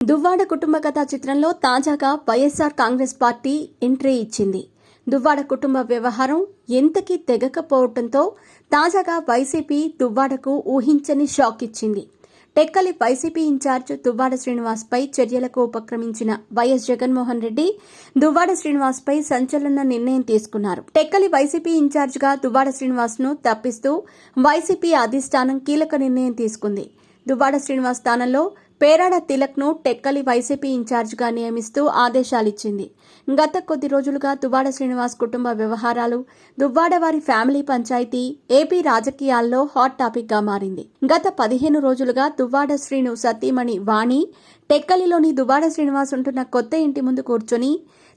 దువ్వాడ కుటుంబ కథా చిత్రంలో తాజాగా వైఎస్ఆర్ కాంగ్రెస్ పార్టీ ఎంట్రీ ఇచ్చింది. దువ్వాడ కుటుంబ వ్యవహారం ఎంతకీ తెగకపోవడంతో తాజాగా వైసీపీ దువ్వాడకు ఊహించని షాక్ ఇచ్చింది. టెక్కలి వైసీపీ ఇన్ఛార్జ్ దువ్వాడ శ్రీనివాస్పై చర్యలకు ఉపక్రమించిన వైఎస్ జగన్మోహన్ రెడ్డి దువ్వాడ శ్రీనివాస్పై సంచలన నిర్ణయం తీసుకున్నారు. టెక్కలి వైసీపీ ఇన్ఛార్జ్గా దువ్వాడ శ్రీనివాస్ను తప్పిస్తూ వైసీపీ అధిష్టానం కీలక నిర్ణయం తీసుకుంది. దువ్వాడ శ్రీనివాస్ స్థానంలో పేరాడ తిలక్ను టెక్కలి వైసీపీ ఇన్ఛార్జిగా నియమిస్తూ ఆదేశాలిచ్చింది. గత కొద్ది రోజులుగా దువ్వాడ శ్రీనివాస్ కుటుంబ వ్యవహారాలు, దువ్వాడ వారి ఫ్యామిలీ పంచాయతీ ఏపీ రాజకీయాల్లో హాట్ టాపిక్ గా మారింది. గత 15 రోజులుగా దువ్వాడ శ్రీను సతీమణి వాణి టెక్కలిలోని దువ్వాడ శ్రీనివాస్ ఉంటున్న కొత్త ఇంటి ముందు కూర్చొని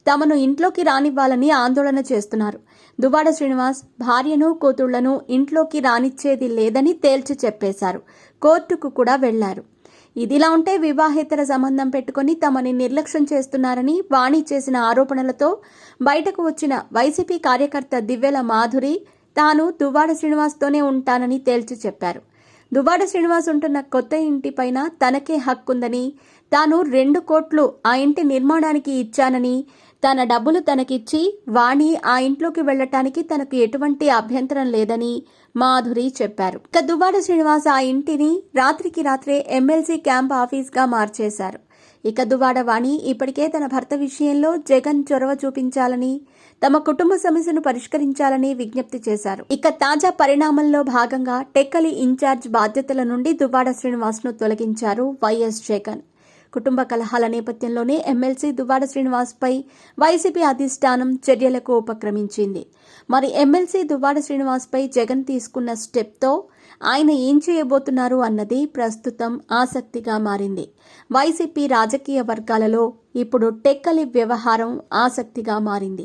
తమను ఇంట్లోకి రానివ్వాలని ఆందోళన చేస్తున్నారు. దువ్వాడ శ్రీనివాస్ భార్యను, కూతుళ్లను ఇంట్లోకి రానిచ్చేది లేదని తేల్చి చెప్పేశారు. కోర్టుకు కూడా వెళ్లారు. ఇదిలా ఉంటే వివాహేతర సంబంధం పెట్టుకుని తమని నిర్లక్ష్యం చేస్తున్నారని వాణి చేసిన ఆరోపణలతో బయటకు వచ్చిన వైసీపీ కార్యకర్త దివ్యల మాధురి తాను దువ్వాడ శ్రీనివాస్తోనే ఉంటానని తేల్చి చెప్పారు. దువ్వాడ శ్రీనివాస్ ఉంటున్న కొత్త ఇంటిపైన తనకే హక్కుందని, తాను 2 కోట్లు ఆ ఇంటి నిర్మాణానికి ఇచ్చానని, తన డబ్బులు తనకిచ్చి వాణి ఆ ఇంట్లోకి వెళ్లటానికి తనకు ఎటువంటి అభ్యంతరం లేదని మాధురి చెప్పారు. ఇక దువ్వాడ శ్రీనివాస్ ఆ ఇంటిని రాత్రికి రాత్రే ఎమ్మెల్సీ క్యాంప్ ఆఫీస్గా మార్చేశారు. ఇక దువ్వాడ వాణి ఇప్పటికే తన భర్త విషయంలో జగన్ చొరవ చూపించాలని, తమ కుటుంబ సమస్యను పరిష్కరించాలని విజ్ఞప్తి చేశారు. ఇక తాజా పరిణామంలో భాగంగా టెక్కలి ఇన్ఛార్జ్ బాధ్యతల నుండి దువ్వాడ శ్రీనివాస్ను తొలగించారు వైఎస్ జగన్. కుటుంబ కలహాల నేపథ్యంలోనే ఎమ్మెల్సీ దువ్వాడ శ్రీనివాస్పై వైసీపీ అధిష్టానం చర్యలకు ఉపక్రమించింది. మరి ఎమ్మెల్సీ దువ్వాడ శ్రీనివాస్పై జగన్ తీసుకున్న స్టెప్తో ఆయన ఏం చేయబోతున్నారు అన్నది ప్రస్తుతం ఆసక్తిగా మారింది. వైసీపీ రాజకీయ వర్గాలలో ఇప్పుడు టెక్కలి వ్యవహారం ఆసక్తిగా మారింది.